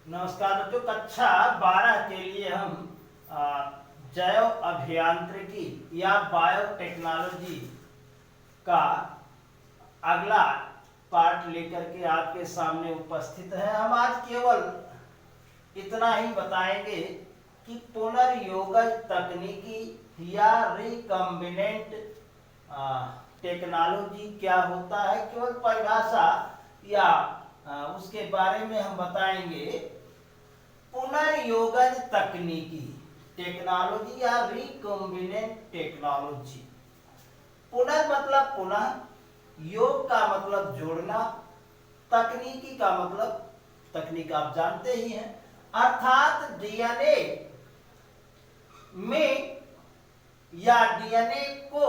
नमस्कार बच्चों, कक्षा 12 के लिए हम जैव अभियांत्रिकी या बायोटेक्नोलॉजी का अगला पार्ट लेकर के आपके सामने उपस्थित है। हम आज केवल इतना ही बताएंगे कि पुनर्योगज तकनीकी या रिकम्बिनेंट टेक्नोलॉजी क्या होता है। केवल परिभाषा या उसके बारे में हम बताएंगे। पुनर्योगज तकनीकी टेक्नोलॉजी या रिकम्बिनेंट टेक्नोलॉजी। पुनः मतलब पुनः, योग का मतलब जोड़ना, तकनीकी का मतलब तकनीक आप जानते ही हैं, अर्थात डीएनए में या डीएनए को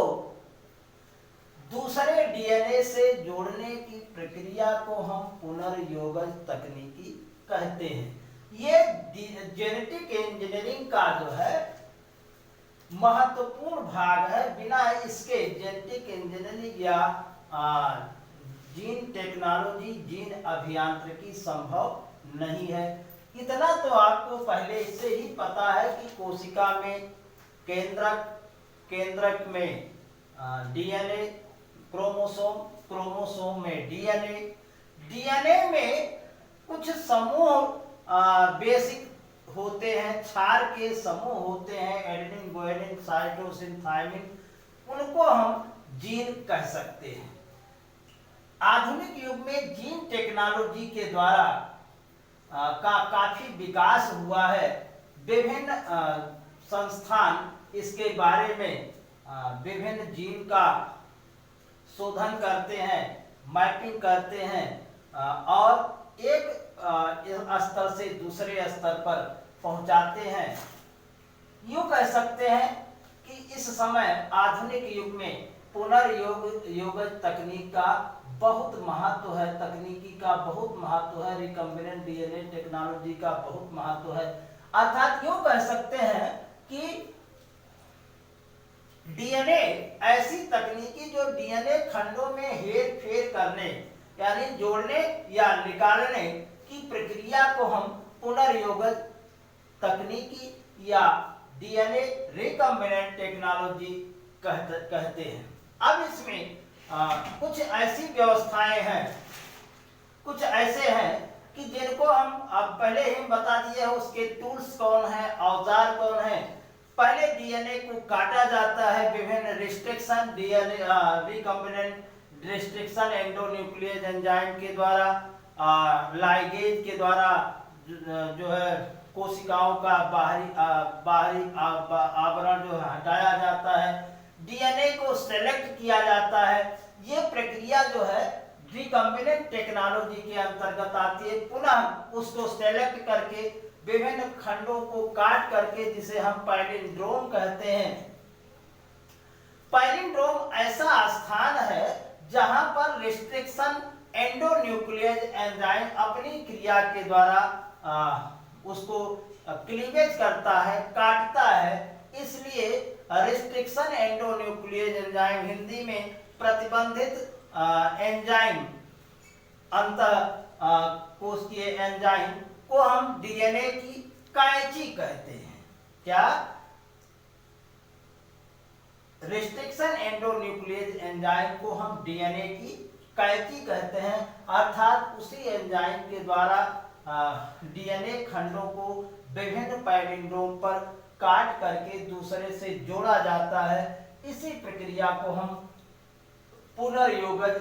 दूसरे डीएनए से जोड़ने की प्रक्रिया को हम पुनर्योगज तकनीकी कहते हैं। ये जेनेटिक इंजीनियरिंग का जो है महत्वपूर्ण भाग है। बिना इसके जेनेटिक इंजीनियरिंग या जीन टेक्नोलॉजी, जीन अभियांत्रिकी संभव नहीं है। इतना तो आपको पहले से ही पता है कि कोशिका में केंद्रक में डीएनए, क्रोमोसोम में डीएनए में कुछ समूह बेसिक होते हैं, क्षार के समूह होते हैं, एडेनिन, गुआनिन, साइटोसिन, थायमिन, उनको हम जीन कह सकते हैं। आधुनिक युग में जीन टेक्नोलॉजी के द्वारा काफी विकास हुआ है। विभिन्न संस्थान इसके बारे में विभिन्न जीन का शोधन करते हैं, मैपिंग करते हैं और एक स्तर से दूसरे स्तर पर पहुंचाते हैं। यूं कह सकते हैं कि इस समय आधुनिक युग में पुनर्योगज तकनीक का बहुत महत्व है, तकनीकी का बहुत महत्व है, रिकम्बिनेंट डीएनए टेक्नोलॉजी का बहुत महत्व है। अर्थात यूं कह सकते हैं कि डीएनए ऐसी तकनीकी जो डीएनए खंडों में हेर फेर करने यानी जोड़ने या निकालने की प्रक्रिया को हम पुनर्योगज तकनीकी या डीएनए रिकम्बिनेंट टेक्नोलॉजी कहते हैं। अब इसमें कुछ ऐसी व्यवस्थाएं हैं, कुछ ऐसे हैं कि जिनको हम अब पहले ही बता दिए, उसके टूल्स कौन है, औजार कौन है। पहले डीएनए को काटा जाता है विभिन्न restriction, DNA recombinant restriction endonuclease enzyme के द्वारा, लाइगेज के द्वारा जो है कोशिकाओं का बाहरी आवरण जो है हटाया जाता है, डीएनए को सेलेक्ट किया जाता है। ये प्रक्रिया जो है रिकम्बिनेंट टेक्नोलॉजी के अंतर्गत आती है। पुनः उसको सेलेक्ट करके विभिन्न खंडों को काट करके, जिसे हम पैलिंड्रोम कहते हैं। पैलिंड्रोम ऐसा स्थान है जहां पर रिस्ट्रिक्शन एंडोन्यूक्लियस एंजाइम अपनी क्रिया के द्वारा उसको क्लीवेज करता है, काटता है। इसलिए रिस्ट्रिक्शन एंडोन्यूक्लियस एंजाइम, हिंदी में प्रतिबंधित एंजाइम, अंतः कोशिकीय एंजाइम को हम डीएनए की कैंची कहते हैं। क्या? रिस्ट्रिक्शन एंडोन्यूक्लियस एंजाइम को हम डीएनए की कैंची कहते हैं। अर्थात उसी एंजाइम के द्वारा डीएनए खंडों को विभिन्न पैलिंड्रोम पर काट करके दूसरे से जोड़ा जाता है। इसी प्रक्रिया को हम पुनर्योगज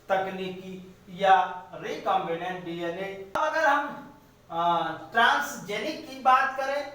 तकनीकी या रिकम्बिनेंट डीएनए। अगर हम ट्रांसजेनिक की बात करें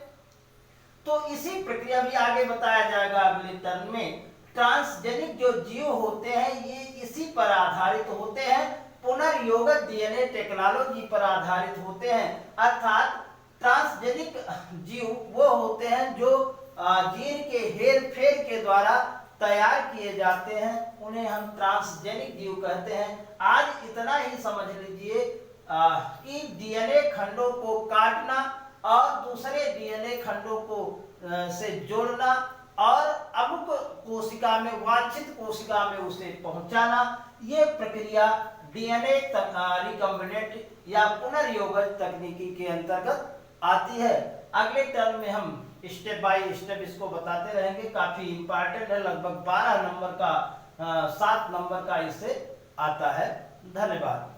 तो इसी प्रक्रिया भी आगे बताया जाएगा अगले टर्म में। ट्रांसजेनिक जो जीव होते हैं ये इसी पर आधारित होते हैं, पुनर्योगज डीएनए टेक्नोलॉजी पर आधारित होते हैं। अर्थात ट्रांसजेनिक जीव वो होते हैं जो जीन के हेर फेर के द्वारा तैयार किए जाते हैं, उन्हें हम ट्रांसजेनिक जीव कहते हैं। आज इतना ही समझ लीजिए कि डीएनए खंडों को काटना और दूसरे डीएनए खंडों को से जोड़ना और अमुक कोशिका में, वांछित कोशिका में उसे पहुंचाना, ये प्रक्रिया डीएनए रिकॉम्बिनेंट या पुनर्योगज तकनीकी के अंतर्गत आती है। अगले टर्म में हम स्टेप बाय स्टेप इसको बताते रहेंगे। काफी इंपॉर्टेंट है, लगभग 12 नंबर का 7 नंबर का इससे आता है। धन्यवाद।